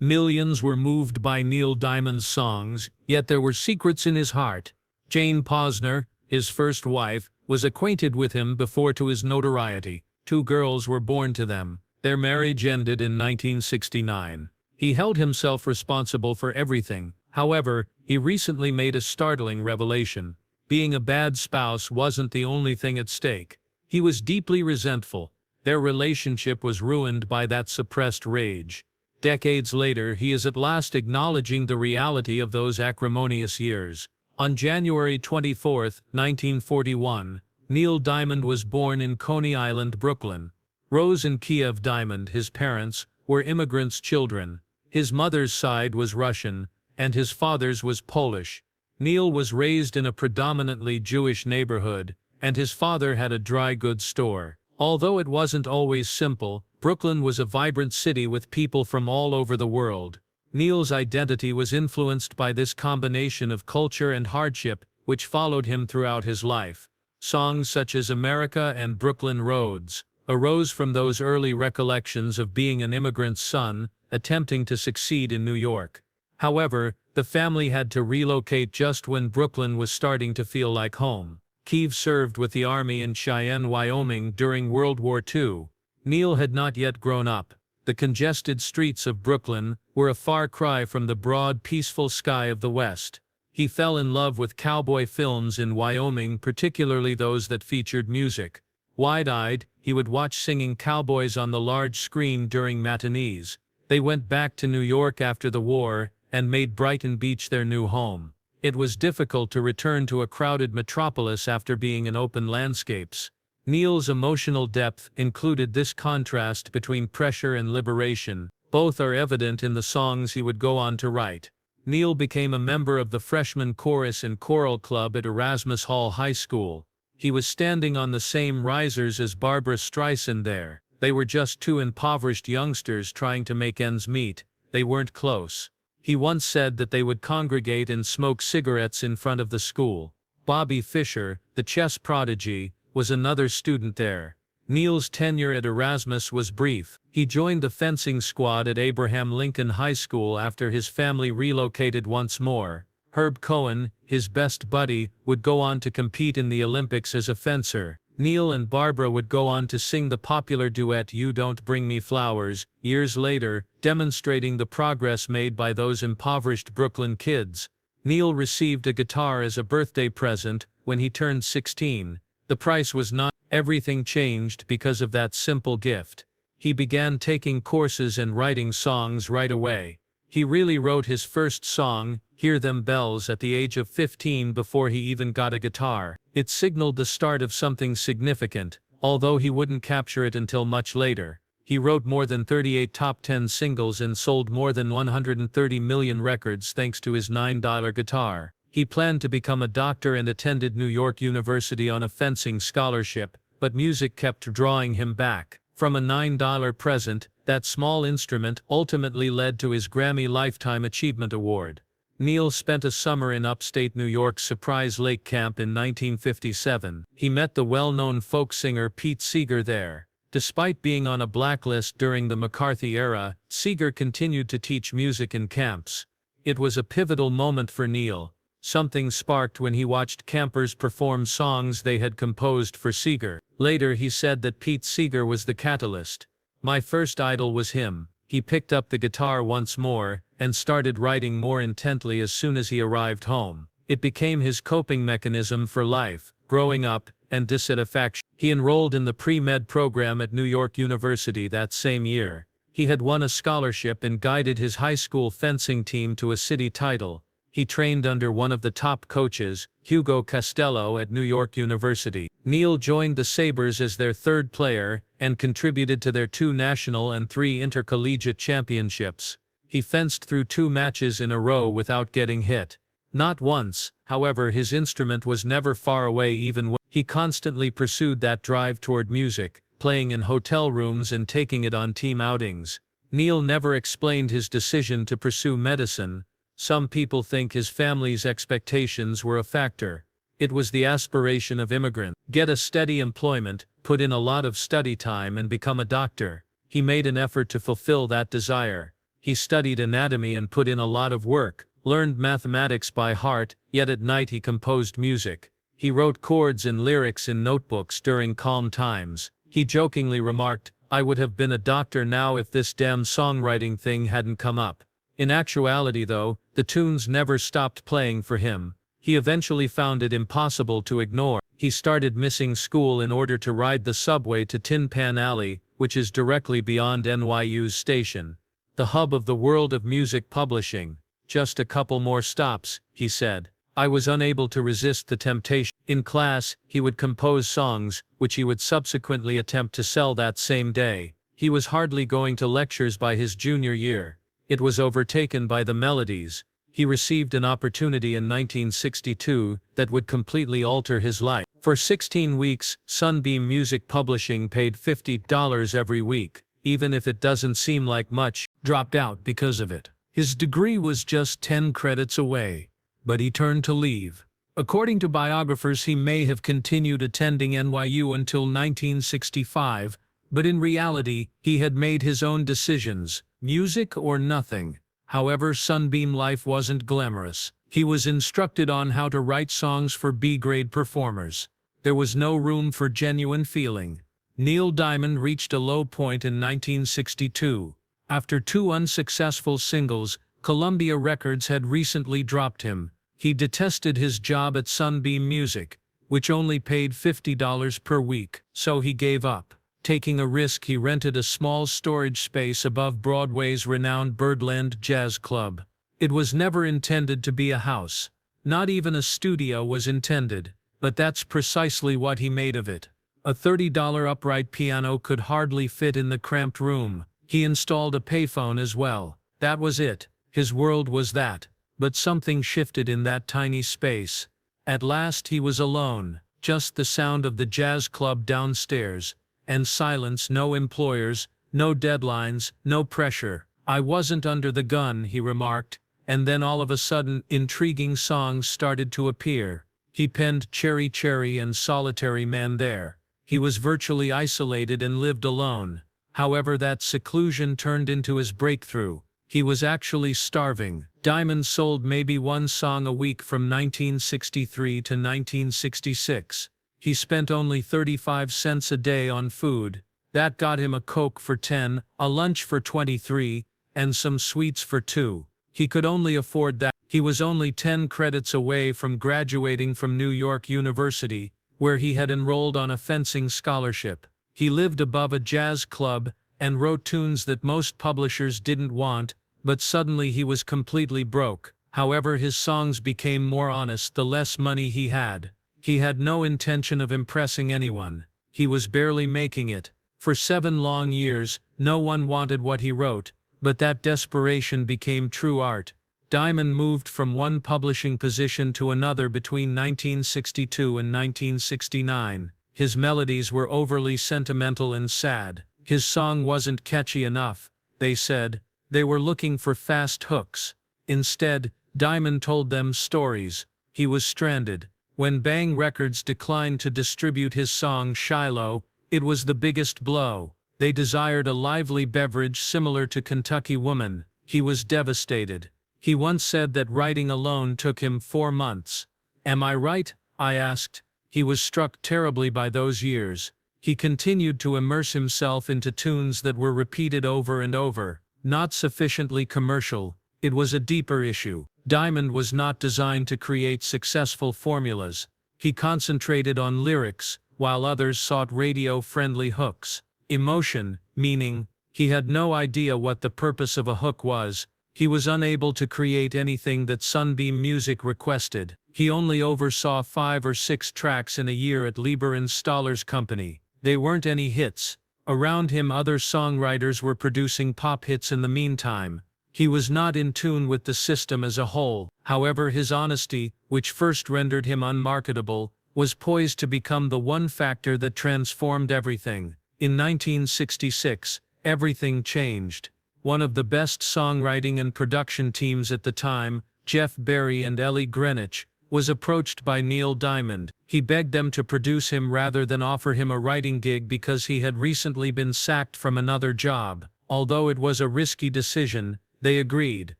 Millions were moved by Neil Diamond's songs, yet there were secrets in his heart. Jayne Posner, his first wife, was acquainted with him before to his notoriety. 2 girls were born to them. Their marriage ended in 1969. He held himself responsible for everything. However, he recently made a startling revelation. Being a bad spouse wasn't the only thing at stake. He was deeply resentful. Their relationship was ruined by that suppressed rage. Decades later, he is at last acknowledging the reality of those acrimonious years. On January 24, 1941, Neil Diamond was born in Coney Island, Brooklyn. Rose and Kiev Diamond, his parents, were immigrants' children. His mother's side was Russian, and his father's was Polish. Neil was raised in a predominantly Jewish neighborhood, and his father had a dry goods store. Although it wasn't always simple, Brooklyn was a vibrant city with people from all over the world. Neil's identity was influenced by this combination of culture and hardship, which followed him throughout his life. Songs such as America and Brooklyn Roads arose from those early recollections of being an immigrant's son, attempting to succeed in New York. However, the family had to relocate just when Brooklyn was starting to feel like home. Kiev served with the army in Cheyenne, Wyoming during World War II. Neil had not yet grown up. The congested streets of Brooklyn were a far cry from the broad, peaceful sky of the West. He fell in love with cowboy films in Wyoming, particularly those that featured music. Wide-eyed, he would watch singing cowboys on the large screen during matinees. They went back to New York after the war and made Brighton Beach their new home. It was difficult to return to a crowded metropolis after being in open landscapes. Neil's emotional depth included this contrast between pressure and liberation. Both are evident in the songs he would go on to write. Neil became a member of the freshman chorus and choral club at Erasmus Hall High School. He was standing on the same risers as Barbra Streisand there. They were just 2 impoverished youngsters trying to make ends meet. They weren't close. He once said that they would congregate and smoke cigarettes in front of the school. Bobby Fischer, the chess prodigy, was another student there. Neil's tenure at Erasmus was brief. He joined the fencing squad at Abraham Lincoln High School after his family relocated once more. Herb Cohen, his best buddy, would go on to compete in the Olympics as a fencer. Neil and Barbra would go on to sing the popular duet "You Don't Bring Me Flowers" years later, demonstrating the progress made by those impoverished Brooklyn kids. Neil received a guitar as a birthday present when he turned 16. The price was not. Everything changed because of that simple gift. He began taking courses and writing songs right away. He really wrote his first song, "Hear Them Bells," at the age of 15 before he even got a guitar. It signaled the start of something significant, although he wouldn't capture it until much later. He wrote more than 38 top 10 singles and sold more than 130 million records thanks to his $9 guitar. He planned to become a doctor and attended New York University on a fencing scholarship, but music kept drawing him back. From a $9 present, that small instrument ultimately led to his Grammy Lifetime Achievement Award. Neil spent a summer in upstate New York's Surprise Lake Camp in 1957. He met the well-known folk singer Pete Seeger there. Despite being on a blacklist during the McCarthy era, Seeger continued to teach music in camps. It was a pivotal moment for Neil. Something sparked when he watched campers perform songs they had composed for Seeger. Later he said that Pete Seeger was the catalyst. "My first idol was him." He picked up the guitar once more and started writing more intently as soon as he arrived home. It became his coping mechanism for life, growing up, and dissatisfaction. He enrolled in the pre-med program at New York University that same year. He had won a scholarship and guided his high school fencing team to a city title. He trained under one of the top coaches, Hugo Costello, at New York University. Neil joined the Sabres as their 3rd player and contributed to their 2 national and 3 intercollegiate championships. He fenced through 2 matches in a row without getting hit. Not once, however, his instrument was never far away even when he constantly pursued that drive toward music, playing in hotel rooms and taking it on team outings. Neil never explained his decision to pursue medicine. Some people think his family's expectations were a factor. It was the aspiration of immigrants. Get a steady employment, put in a lot of study time and become a doctor. He made an effort to fulfill that desire. He studied anatomy and put in a lot of work, learned mathematics by heart, yet at night he composed music. He wrote chords and lyrics in notebooks during calm times. He jokingly remarked, "I would have been a doctor now if this damn songwriting thing hadn't come up." In actuality though, the tunes never stopped playing for him. He eventually found it impossible to ignore. He started missing school in order to ride the subway to Tin Pan Alley, which is directly beyond NYU's station. "The hub of the world of music publishing. Just a couple more stops," he said. "I was unable to resist the temptation." In class, he would compose songs, which he would subsequently attempt to sell that same day. He was hardly going to lectures by his junior year. It was overtaken by the melodies. He received an opportunity in 1962 that would completely alter his life. For 16 weeks, Sunbeam Music Publishing paid $50 every week. Even if it doesn't seem like much, dropped out because of it. His degree was just 10 credits away, but he turned to leave. According to biographers, he may have continued attending NYU until 1965, but in reality, he had made his own decisions, music or nothing. However, Sunbeam life wasn't glamorous. He was instructed on how to write songs for B-grade performers. There was no room for genuine feeling. Neil Diamond reached a low point in 1962. After 2 unsuccessful singles, Columbia Records had recently dropped him. He detested his job at Sunbeam Music, which only paid $50 per week, so he gave up. Taking a risk, he rented a small storage space above Broadway's renowned Birdland Jazz Club. It was never intended to be a house. Not even a studio was intended, but that's precisely what he made of it. A $30 upright piano could hardly fit in the cramped room. He installed a payphone as well. That was it. His world was that. But something shifted in that tiny space. At last he was alone, just the sound of the jazz club downstairs, and silence. No employers, no deadlines, no pressure. "I wasn't under the gun," he remarked, and then all of a sudden intriguing songs started to appear. He penned Cherry Cherry and Solitary Man there. He was virtually isolated and lived alone. However, that seclusion turned into his breakthrough. He was actually starving. Diamond sold maybe 1 song a week from 1963 to 1966. He spent only 35 cents a day on food. That got him a Coke for 10, a lunch for 23, and some sweets for 2. He could only afford that. He was only 10 credits away from graduating from New York University, where he had enrolled on a fencing scholarship. He lived above a jazz club and wrote tunes that most publishers didn't want, but suddenly he was completely broke. However, his songs became more honest the less money he had. He had no intention of impressing anyone. He was barely making it. For 7 long years, no one wanted what he wrote, but that desperation became true art. Diamond moved from one publishing position to another between 1962 and 1969. His melodies were overly sentimental and sad. His song wasn't catchy enough, they said. They were looking for fast hooks. Instead, Diamond told them stories. He was stranded. When Bang Records declined to distribute his song Shiloh, it was the biggest blow. They desired a lively beverage similar to Kentucky Woman. He was devastated. He once said that writing alone took him 4 months. "Am I right?" I asked. He was struck terribly by those years. He continued to immerse himself into tunes that were repeated over and over. Not sufficiently commercial. It was a deeper issue. Diamond was not designed to create successful formulas. He concentrated on lyrics, while others sought radio-friendly hooks. Emotion, meaning, he had no idea what the purpose of a hook was. He was unable to create anything that Sunbeam Music requested. He only oversaw 5 or 6 tracks in a year at Lieber and Stahler's company. They weren't any hits. Around him, other songwriters were producing pop hits in the meantime. He was not in tune with the system as a whole. However, his honesty, which first rendered him unmarketable, was poised to become the one factor that transformed everything. In 1966, everything changed. One of the best songwriting and production teams at the time, Jeff Berry and Ellie Greenwich, was approached by Neil Diamond. He begged them to produce him rather than offer him a writing gig because he had recently been sacked from another job. Although it was a risky decision, They agreed.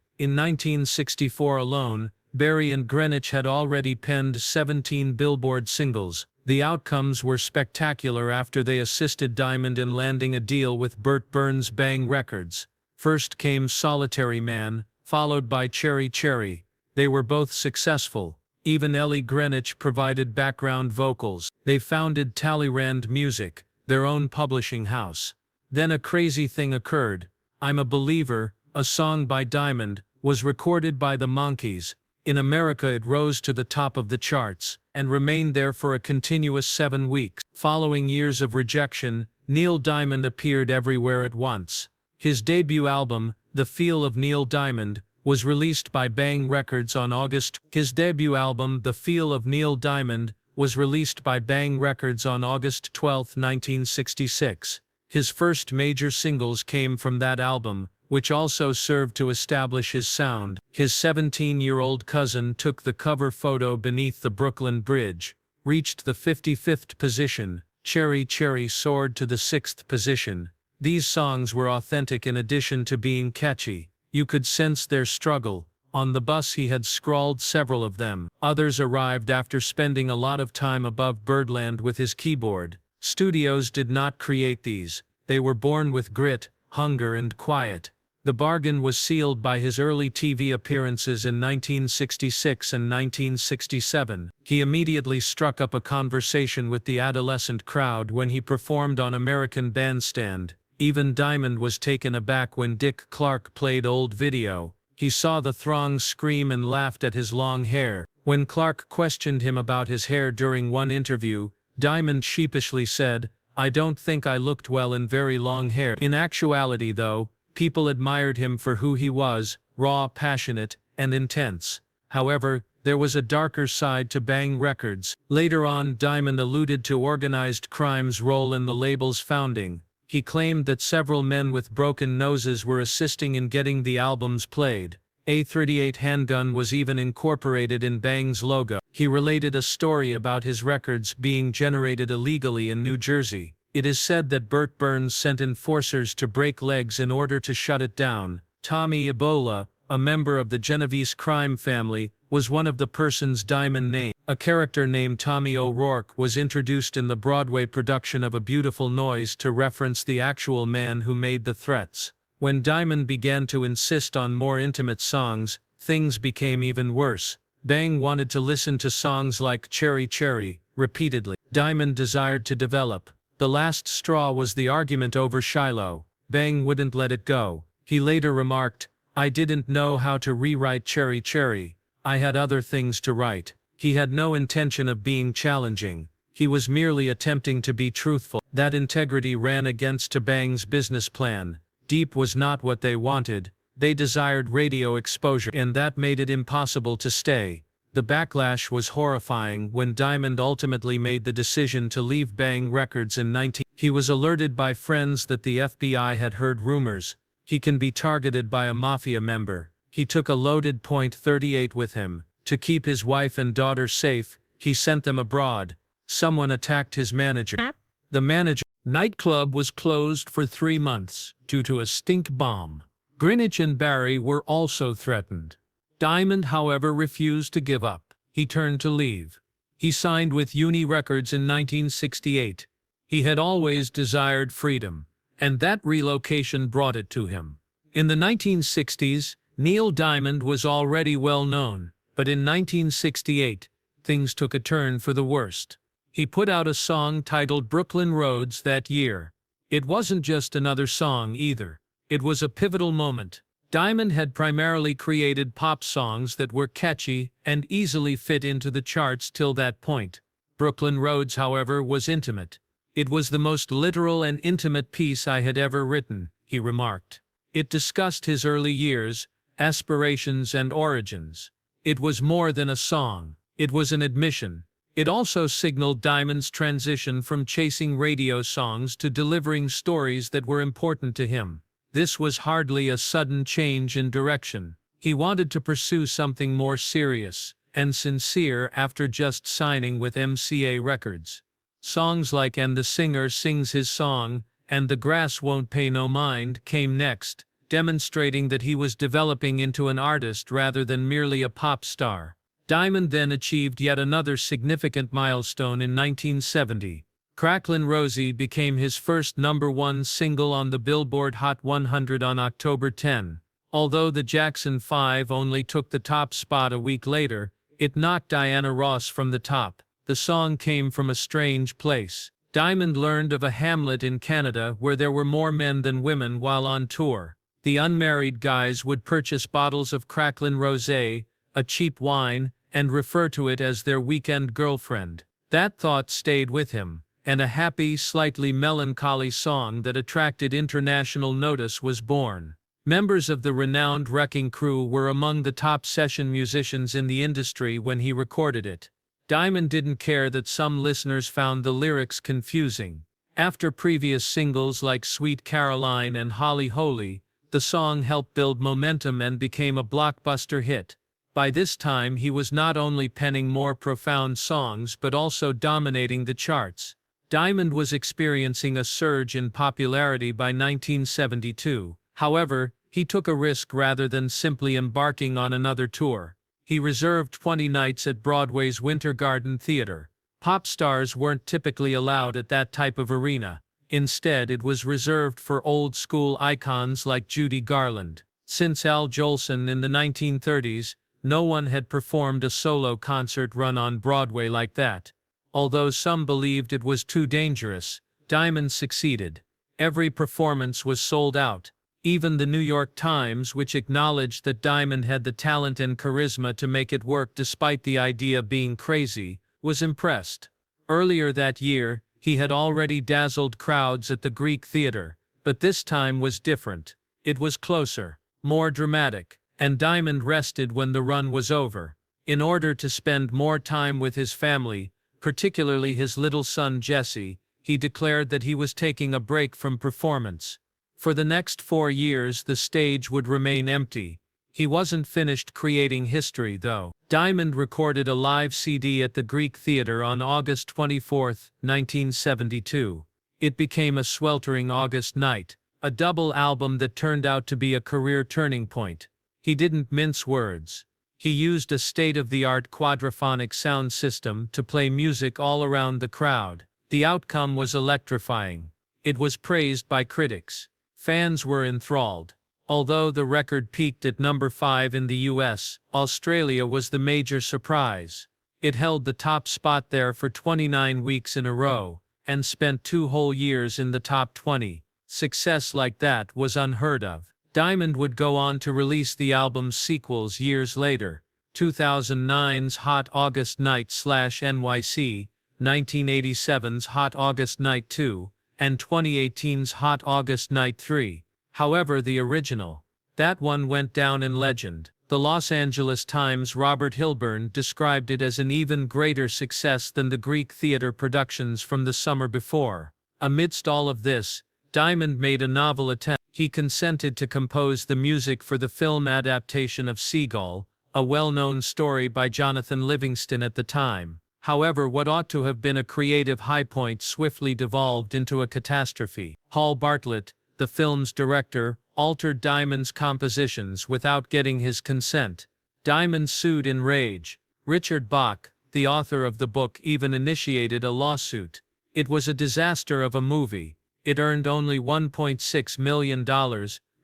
In 1964 alone, Berry and Greenwich had already penned 17 Billboard singles. The outcomes were spectacular after they assisted Diamond in landing a deal with Burt Burns' Bang Records. First came Solitary Man, followed by Cherry Cherry. They were both successful. Even Ellie Greenwich provided background vocals. They founded Talleyrand Music, their own publishing house. Then a crazy thing occurred. I'm a Believer, a song by Diamond, was recorded by the Monkees. In America it rose to the top of the charts, and remained there for a continuous 7 weeks. Following years of rejection, Neil Diamond appeared everywhere at once. His debut album, The Feel of Neil Diamond, was released by Bang Records on August. His debut album, The Feel of Neil Diamond, was released by Bang Records on August 12, 1966. His first major singles came from that album, which also served to establish his sound. His 17-year-old cousin took the cover photo beneath the Brooklyn Bridge, reached the 55th position. Cherry Cherry soared to the 6th position. These songs were authentic in addition to being catchy. You could sense their struggle. On the bus he had scrawled several of them. Others arrived after spending a lot of time above Birdland with his keyboard. Studios did not create these. They were born with grit, hunger and quiet. The bargain was sealed by his early TV appearances in 1966 and 1967. He immediately struck up a conversation with the adolescent crowd when he performed on American Bandstand. Even Diamond was taken aback when Dick Clark played Old Video. He saw the throng scream and laughed at his long hair. When Clark questioned him about his hair during one interview, Diamond sheepishly said, "I don't think I looked well in very long hair." In actuality, though, people admired him for who he was, raw, passionate, and intense. However, there was a darker side to Bang Records. Later on, Diamond alluded to organized crime's role in the label's founding. He claimed that several men with broken noses were assisting in getting the albums played. A .38 handgun was even incorporated in Bang's logo. He related a story about his records being generated illegally in New Jersey. It is said that Burt Burns sent enforcers to break legs in order to shut it down. Tommy Ebola, a member of the Genovese crime family, was one of the persons Diamond named. A character named Tommy O'Rourke was introduced in the Broadway production of A Beautiful Noise to reference the actual man who made the threats. When Diamond began to insist on more intimate songs, things became even worse. Bang wanted to listen to songs like Cherry Cherry repeatedly. Diamond desired to develop. The last straw was the argument over Shiloh. Bang wouldn't let it go. He later remarked, "I didn't know how to rewrite Cherry Cherry. I had other things to write." He had no intention of being challenging. He was merely attempting to be truthful. That integrity ran against Bang's business plan. Deep was not what they wanted. They desired radio exposure, and that made it impossible to stay. The backlash was horrifying when Diamond ultimately made the decision to leave Bang Records in 19. He was alerted by friends that the FBI had heard rumors. He can be targeted by a mafia member. He took a loaded .38 with him. To keep his wife and daughter safe, he sent them abroad. Someone attacked his manager. The manager. Nightclub was closed for 3 months due to a stink bomb. Greenwich and Barry were also threatened. Diamond, however, refused to give up. He turned to leave. He signed with Uni Records in 1968. He had always desired freedom, and that relocation brought it to him. In the 1960s, Neil Diamond was already well known, but in 1968, things took a turn for the worst. He put out a song titled Brooklyn Roads that year. It wasn't just another song either. It was a pivotal moment. Diamond had primarily created pop songs that were catchy and easily fit into the charts till that point. Brooklyn Roads, however, was intimate. "It was the most literal and intimate piece I had ever written," he remarked. It discussed his early years, aspirations and origins. It was more than a song. It was an admission. It also signaled Diamond's transition from chasing radio songs to delivering stories that were important to him. This was hardly a sudden change in direction. He wanted to pursue something more serious and sincere after just signing with MCA Records. Songs like And the Singer Sings His Song and The Grass Won't Pay No Mind came next. demonstrating that he was developing into an artist rather than merely a pop star. Diamond then achieved yet another significant milestone in 1970. Cracklin' Rosie became his first #1 single on the Billboard Hot 100 on October 10. Although the Jackson 5 only took the top spot a week later, it knocked Diana Ross from the top. The song came from a strange place. Diamond learned of a hamlet in Canada where there were more men than women while on tour. The unmarried guys would purchase bottles of Cracklin' Rosé, a cheap wine, and refer to it as their weekend girlfriend. That thought stayed with him, and a happy, slightly melancholy song that attracted international notice was born. Members of the renowned Wrecking Crew were among the top session musicians in the industry when he recorded it. Diamond didn't care that some listeners found the lyrics confusing. After previous singles like Sweet Caroline and Holly Holy, the song helped build momentum and became a blockbuster hit. By this time he was not only penning more profound songs but also dominating the charts. Diamond was experiencing a surge in popularity by 1972. However, he took a risk rather than simply embarking on another tour. He reserved 20 nights at Broadway's Winter Garden Theater. Pop stars weren't typically allowed at that type of arena. Instead, it was reserved for old-school icons like Judy Garland. Since Al Jolson in the 1930s, no one had performed a solo concert run on Broadway like that. Although some believed it was too dangerous, Diamond succeeded. Every performance was sold out. Even the New York Times, which acknowledged that Diamond had the talent and charisma to make it work despite the idea being crazy, was impressed. Earlier that year, he had already dazzled crowds at the Greek Theater, but this time was different. It was closer, more dramatic, and Diamond rested when the run was over. In order to spend more time with his family, particularly his little son Jesse, he declared that he was taking a break from performance. For the next 4 years the stage would remain empty. He wasn't finished creating history though. Diamond recorded a live CD at the Greek Theater on August 24, 1972. It became a sweltering August night, a double album that turned out to be a career turning point. He didn't mince words. He used a state-of-the-art quadraphonic sound system to play music all around the crowd. The outcome was electrifying. It was praised by critics. Fans were enthralled. Although the record peaked at number 5 in the US, Australia was the major surprise. It held the top spot there for 29 weeks in a row, and spent 2 whole years in the top 20. Success like that was unheard of. Diamond would go on to release the album's sequels years later, 2009's Hot August Night/NYC, 1987's Hot August Night 2, and 2018's Hot August Night 3. However, the original, that one went down in legend. The Los Angeles Times' Robert Hilburn described it as an even greater success than the Greek Theater productions from the summer before. Amidst all of this, Diamond made a novel attempt. He consented to compose the music for the film adaptation of Seagull, a well-known story by Jonathan Livingston at the time. However, what ought to have been a creative high point swiftly devolved into a catastrophe. Paul Bartlett, the film's director, altered Diamond's compositions without getting his consent. Diamond sued in rage. Richard Bach, the author of the book, even initiated a lawsuit. It was a disaster of a movie. It earned only $1.6 million,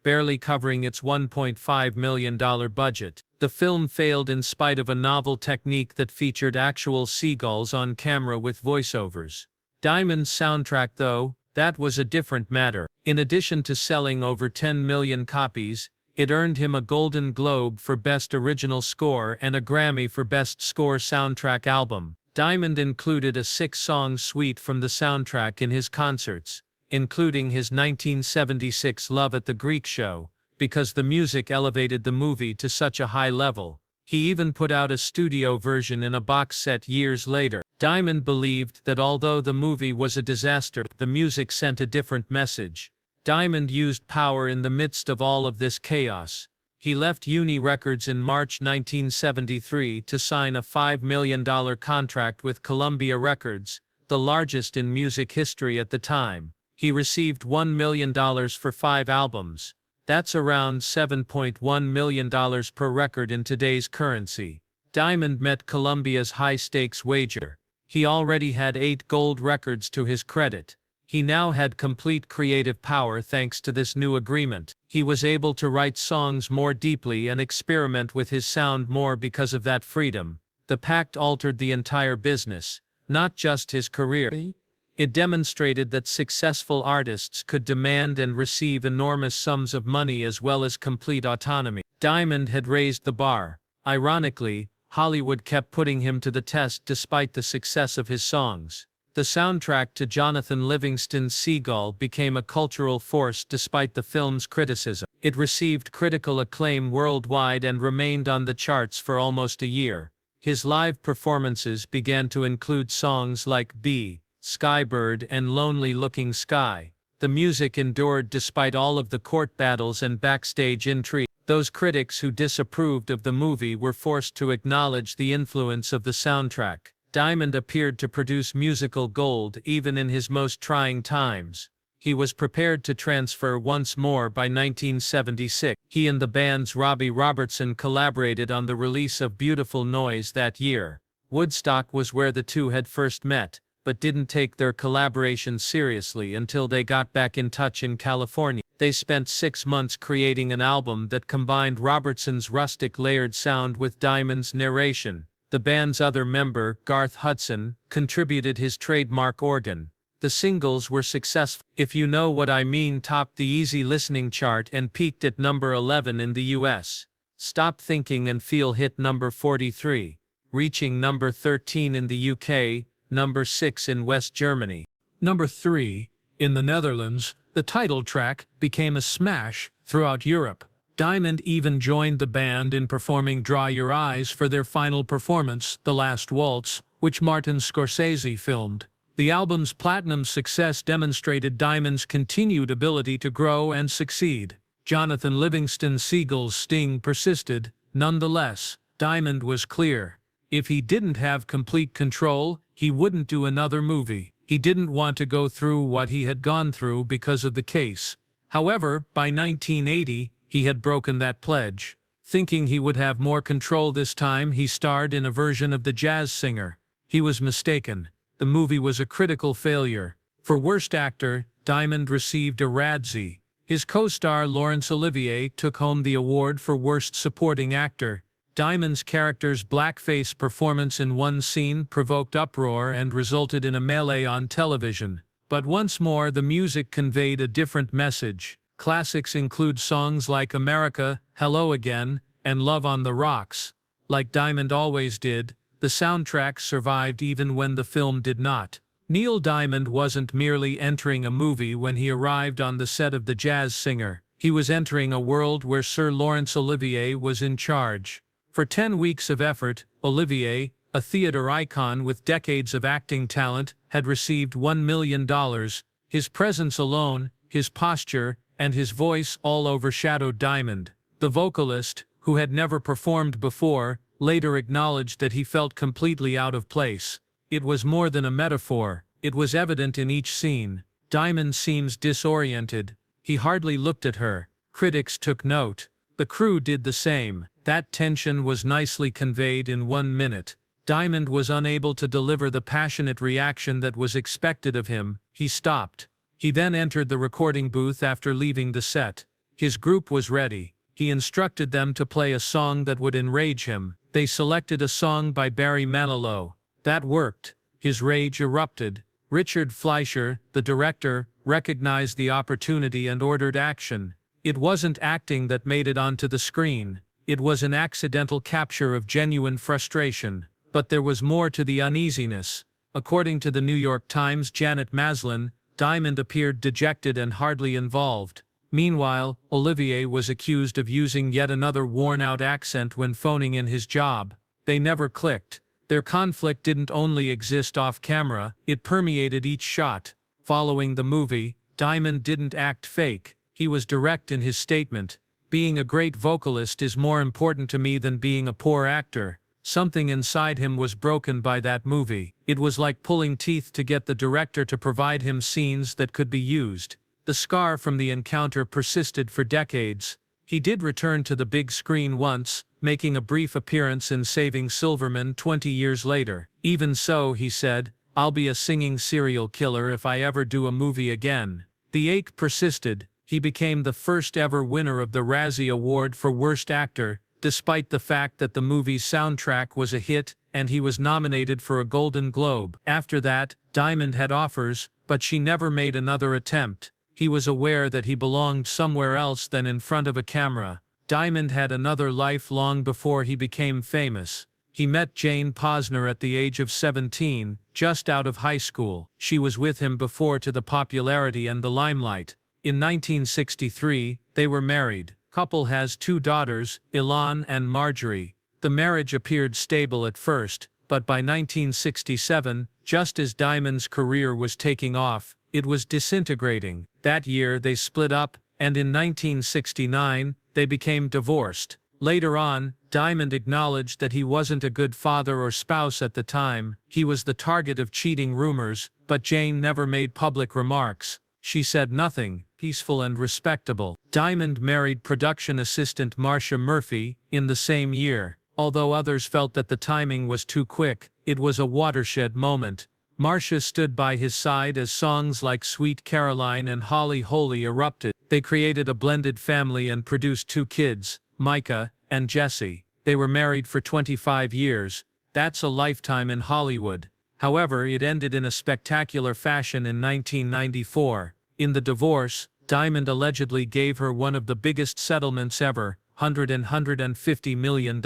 barely covering its $1.5 million budget. The film failed in spite of a novel technique that featured actual seagulls on camera with voiceovers. Diamond's soundtrack, though, that was a different matter. In addition to selling over 10 million copies, it earned him a Golden Globe for Best Original Score and a Grammy for Best Score Soundtrack Album. Diamond included a 6-song suite from the soundtrack in his concerts, including his 1976 Love at the Greek Show, because the music elevated the movie to such a high level. He even put out a studio version in a box set years later. Diamond believed that although the movie was a disaster, the music sent a different message. Diamond used power in the midst of all of this chaos. He left Uni Records in March 1973 to sign a $5 million contract with Columbia Records, the largest in music history at the time. He received $1 million for 5 albums. That's around $7.1 million per record in today's currency. Diamond met Columbia's high-stakes wager. He already had 8 gold records to his credit. He now had complete creative power thanks to this new agreement. He was able to write songs more deeply and experiment with his sound more because of that freedom. The pact altered the entire business, not just his career. It demonstrated that successful artists could demand and receive enormous sums of money as well as complete autonomy. Diamond had raised the bar. Ironically, Hollywood kept putting him to the test despite the success of his songs. The soundtrack to Jonathan Livingston's Seagull became a cultural force despite the film's criticism. It received critical acclaim worldwide and remained on the charts for almost a year. His live performances began to include songs like Bee, Skybird and Lonely Looking Sky. The music endured despite all of the court battles and backstage intrigue. Those critics who disapproved of the movie were forced to acknowledge the influence of the soundtrack. Diamond appeared to produce musical gold even in his most trying times. He was prepared to transfer once more by 1976. He and the band's Robbie Robertson collaborated on the release of Beautiful Noise that year. Woodstock was where the two had first met, but didn't take their collaboration seriously until they got back in touch in California. They spent 6 months creating an album that combined Robertson's rustic layered sound with Diamond's narration. The band's other member, Garth Hudson, contributed his trademark organ. The singles were successful. If You Know What I Mean topped the easy listening chart and peaked at number 11 in the US. Stop Thinking and Feel hit number 43, reaching number 13 in the UK, number 6 in West Germany. Number 3, in the Netherlands, the title track became a smash throughout Europe. Diamond even joined the band in performing Dry Your Eyes for their final performance, The Last Waltz, which Martin Scorsese filmed. The album's platinum success demonstrated Diamond's continued ability to grow and succeed. Jonathan Livingston's Seagull's sting persisted. Nonetheless, Diamond was clear. If he didn't have complete control, he wouldn't do another movie. He didn't want to go through what he had gone through because of the case. However, by 1980, he had broken that pledge. Thinking he would have more control this time, he starred in a version of The Jazz Singer. He was mistaken. The movie was a critical failure. For Worst Actor, Diamond received a Razzie. His co-star Laurence Olivier took home the award for Worst Supporting Actor. Diamond's character's blackface performance in one scene provoked uproar and resulted in a melee on television. But once more, the music conveyed a different message. Classics include songs like America, Hello Again, and Love on the Rocks. Like Diamond always did, the soundtrack survived even when the film did not. Neil Diamond wasn't merely entering a movie when he arrived on the set of The Jazz Singer. He was entering a world where Sir Laurence Olivier was in charge. For 10 weeks of effort, Olivier, a theater icon with decades of acting talent, had received $1 million. His presence alone, his posture, and his voice all overshadowed Diamond. The vocalist, who had never performed before, later acknowledged that he felt completely out of place. It was more than a metaphor. It was evident in each scene. Diamond seems disoriented. He hardly looked at her. Critics took note. The crew did the same. That tension was nicely conveyed in 1 minute. Diamond was unable to deliver the passionate reaction that was expected of him. He stopped. He then entered the recording booth after leaving the set. His group was ready. He instructed them to play a song that would enrage him. They selected a song by Barry Manilow. That worked. His rage erupted. Richard Fleischer, the director, recognized the opportunity and ordered action. It wasn't acting that made it onto the screen. It was an accidental capture of genuine frustration. But there was more to the uneasiness. According to the New York Times' Janet Maslin, Diamond appeared dejected and hardly involved. Meanwhile, Olivier was accused of using yet another worn-out accent when phoning in his job. They never clicked. Their conflict didn't only exist off-camera, it permeated each shot. Following the movie, Diamond didn't act fake. He was direct in his statement. Being a great vocalist is more important to me than being a poor actor. Something inside him was broken by that movie. It was like pulling teeth to get the director to provide him scenes that could be used. The scar from the encounter persisted for decades. He did return to the big screen once, making a brief appearance in Saving Silverman 20 years later. Even so, he said, I'll be a singing serial killer if I ever do a movie again. The ache persisted. He became the first ever winner of the Razzie Award for Worst Actor, despite the fact that the movie's soundtrack was a hit and he was nominated for a Golden Globe. After that, Diamond had offers, but she never made another attempt. He was aware that he belonged somewhere else than in front of a camera. Diamond had another life long before he became famous. He met Jayne Posner at the age of 17, just out of high school. She was with him before to the popularity and the limelight. In 1963, they were married. Couple has 2 daughters, Ilan and Marjorie. The marriage appeared stable at first, but by 1967, just as Diamond's career was taking off, it was disintegrating. That year they split up, and in 1969, they became divorced. Later on, Diamond acknowledged that he wasn't a good father or spouse at the time. He was the target of cheating rumors, but Jayne never made public remarks. She said nothing, peaceful and respectable. Diamond married production assistant Marcia Murphy in the same year. Although others felt that the timing was too quick, it was a watershed moment. Marcia stood by his side as songs like Sweet Caroline and Holly Holy erupted. They created a blended family and produced 2 kids, Micah and Jesse. They were married for 25 years. That's a lifetime in Hollywood. However, it ended in a spectacular fashion in 1994. In the divorce, Diamond allegedly gave her one of the biggest settlements ever, $150 million.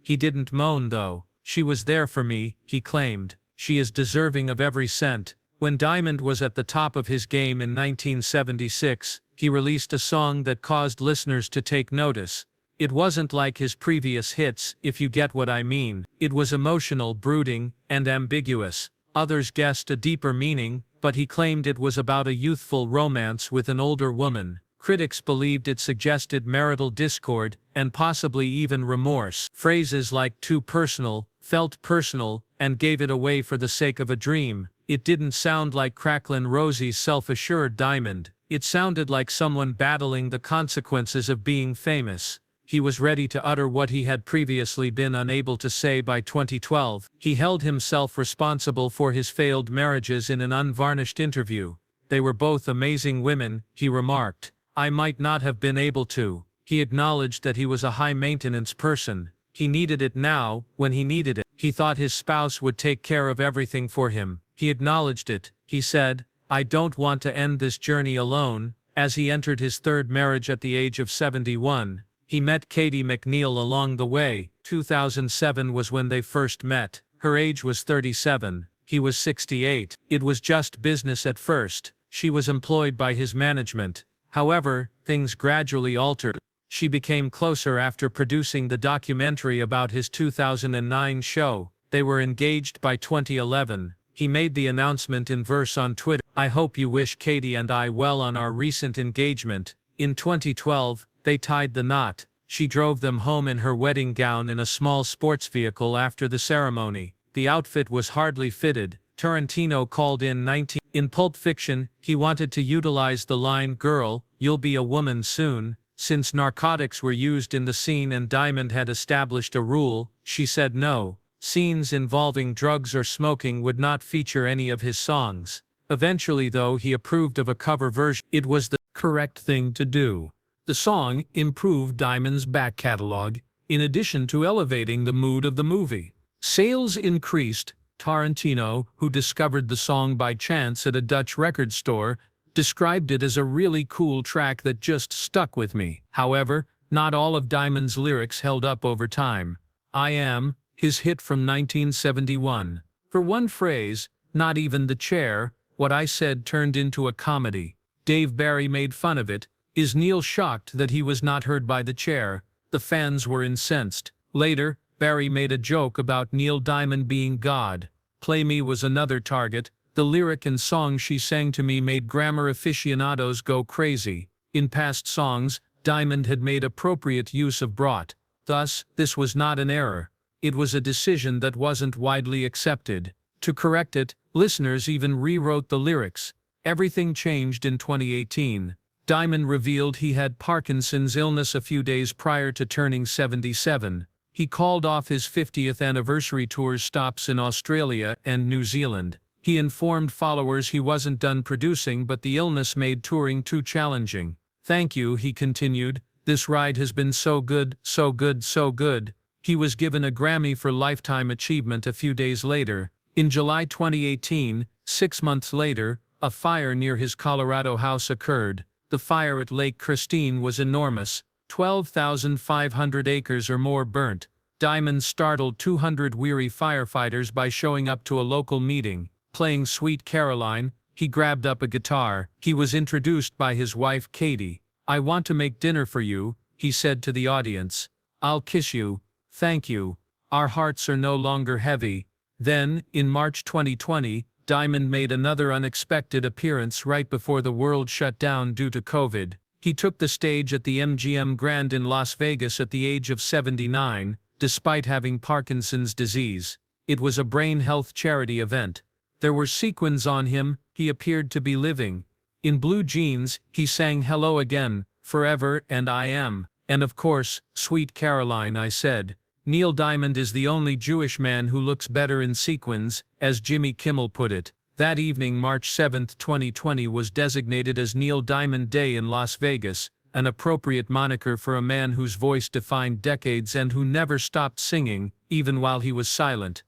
He didn't moan though. She was there for me, he claimed. She is deserving of every cent. When Diamond was at the top of his game in 1976, he released a song that caused listeners to take notice. It wasn't like his previous hits, if you get what I mean. It was emotional, brooding, and ambiguous. Others guessed a deeper meaning, but he claimed it was about a youthful romance with an older woman. Critics believed it suggested marital discord, and possibly even remorse. Phrases like too personal, felt personal, and gave it away for the sake of a dream. It didn't sound like Cracklin' Rosie's self-assured Diamond. It sounded like someone battling the consequences of being famous. He was ready to utter what he had previously been unable to say by 2012. He held himself responsible for his failed marriages in an unvarnished interview. They were both amazing women, he remarked. I might not have been able to. He acknowledged that he was a high-maintenance person. He needed it now, when he needed it. He thought his spouse would take care of everything for him. He acknowledged it. He said, I don't want to end this journey alone. As he entered his 3rd marriage at the age of 71, he met Katie McNeil along the way. 2007 was when they first met. Her age was 37. He was 68. It was just business at first. She was employed by his management. However, things gradually altered. She became closer after producing the documentary about his 2009 show. They were engaged by 2011. He made the announcement in verse on Twitter. I hope you wish Katie and I well on our recent engagement. In 2012, they tied the knot. She drove them home in her wedding gown in a small sports vehicle after the ceremony. The outfit was hardly fitted. Tarantino called in 19. In Pulp Fiction, he wanted to utilize the line, "Girl, you'll be a woman soon." Since narcotics were used in the scene and Diamond had established a rule, she said no. Scenes involving drugs or smoking would not feature any of his songs. Eventually though, he approved of a cover version. It was the correct thing to do. The song improved Diamond's back catalog, in addition to elevating the mood of the movie. Sales increased. Tarantino, who discovered the song by chance at a Dutch record store, described it as a really cool track that just stuck with me. However, not all of Diamond's lyrics held up over time. I Am, his hit from 1971. For one phrase, not even the chair, what I said turned into a comedy. Dave Barry made fun of it. Is Neil shocked that he was not heard by the chair? The fans were incensed. Later, Barry made a joke about Neil Diamond being God. Play Me was another target. The lyric and song she sang to me made grammar aficionados go crazy. In past songs, Diamond had made appropriate use of brought. Thus, this was not an error. It was a decision that wasn't widely accepted. To correct it, listeners even rewrote the lyrics. Everything changed in 2018. Diamond revealed he had Parkinson's illness a few days prior to turning 77. He called off his 50th anniversary tour stops in Australia and New Zealand. He informed followers he wasn't done producing, but the illness made touring too challenging. "Thank you," he continued. "This ride has been so good, so good, so good." He was given a Grammy for Lifetime Achievement a few days later. In July 2018, 6 months later, a fire near his Colorado house occurred. The fire at Lake Christine was enormous. 12,500 acres or more burnt. Diamond startled 200 weary firefighters by showing up to a local meeting. Playing Sweet Caroline, he grabbed up a guitar. He was introduced by his wife Katie. "I want to make dinner for you," he said to the audience. "I'll kiss you. Thank you. Our hearts are no longer heavy." Then, in March 2020, Diamond made another unexpected appearance right before the world shut down due to COVID. He took the stage at the MGM Grand in Las Vegas at the age of 79, despite having Parkinson's disease. It was a brain health charity event. There were sequins on him. He appeared to be living. In blue jeans, he sang "Hello Again," "Forever," and "I Am." And of course, "Sweet Caroline," I said. Neil Diamond is the only Jewish man who looks better in sequins, as Jimmy Kimmel put it. That evening, March 7, 2020, was designated as Neil Diamond Day in Las Vegas, an appropriate moniker for a man whose voice defined decades and who never stopped singing, even while he was silent.